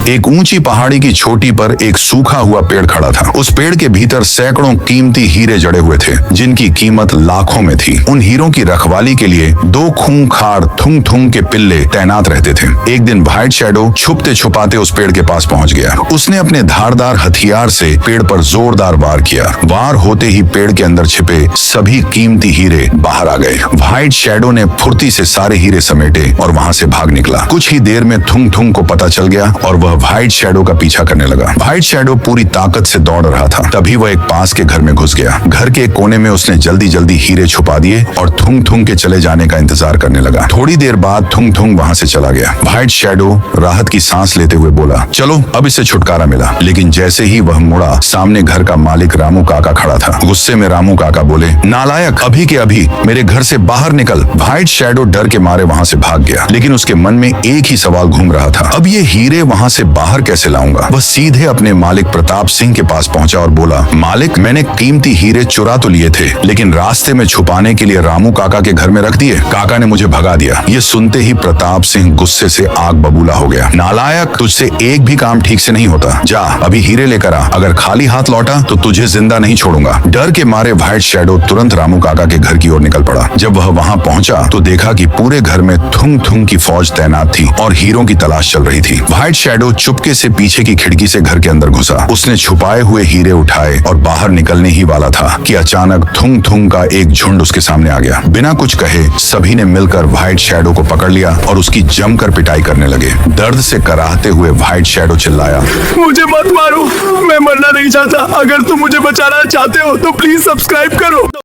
एक ऊंची पहाड़ी की चोटी पर एक सूखा हुआ पेड़ खड़ा था। उस पेड़ के भीतर सैकड़ों कीमती हीरे जड़े हुए थे, जिनकी कीमत लाखों में थी। उन हीरों की रखवाली के लिए 2 खूंखार थुंग थुंग के पिल्ले तैनात रहते थे। एक दिन व्हाइट शैडो छुपते छुपाते उस पेड़ के पास पहुंच गया। उसने अपने धारदार हथियार से पेड़ पर जोरदार वार किया। वार होते ही पेड़ के अंदर छिपे सभी कीमती हीरे बाहर आ गए। व्हाइट शैडो ने फुर्ती से सारे हीरे समेटे और वहां से भाग निकला। कुछ ही देर में थुंग थुंग को पता चल गया और वह व्हाइट शैडो का पीछा करने लगा। व्हाइट शैडो पूरी ताकत से दौड़ रहा था। तभी वह एक पास के घर में घुस गया। घर के एक कोने में उसने जल्दी जल्दी हीरे छुपा दिए और थुंग थुंग के चले जाने का इंतजार करने लगा। थोड़ी देर बाद थुंग थुंग वहां से चला गया। व्हाइट शैडो राहत की सांस लेते हुए बोला, चलो अब इससे छुटकारा मिला। लेकिन जैसे ही वह मुड़ा, सामने घर का मालिक रामू काका खड़ा था। गुस्से में रामू काका बोले, नालायक, अभी के अभी मेरे घर से बाहर निकल। व्हाइट शैडो डर के मारे वहां से भाग गया, लेकिन उसके मन में एक ही सवाल घूम रहा था, अब ये हीरे वहां से बाहर कैसे लाऊंगा। वह सीधे अपने मालिक प्रताप सिंह के पास पहुंचा और बोला, मालिक, मैंने कीमती हीरे चुरा तो लिए थे, लेकिन रास्ते में छुपाने के लिए रामू काका के घर में रख दिए। काका ने मुझे भगा दिया। ये सुनते ही प्रताप सिंह गुस्से से आग बबूला हो गया। नालायक, तुझसे एक भी काम ठीक से नहीं होता। जा अभी हीरे लेकर आ। अगर खाली हाथ लौटा तो तुझे जिंदा नहीं छोड़ूंगा। डर के मारे व्हाइट शैडो तुरंत रामू काका के घर की ओर निकल पड़ा। जब वह वहां पहुंचा तो देखा कि पूरे घर में थुंग थुंग की फौज तैनात थी और हीरों की तलाश चल रही थी। व्हाइट शैडो चुपके से पीछे की खिड़की से घर के अंदर घुसा। उसने छुपाए हुए हीरे उठाए और बाहर निकलने ही वाला था कि अचानक थुंग थुंग का एक झुंड उसके सामने आ गया। बिना कुछ कहे सभी ने मिलकर व्हाइट शैडो को पकड़ लिया और उसकी जमकर पिटाई करने लगे। दर्द से कराहते हुए व्हाइट शैडो चिल्लाया, मुझे मत मारो, मैं मरना नहीं चाहता। अगर तुम मुझे बचाना चाहते हो तो प्लीज सब्सक्राइब करो।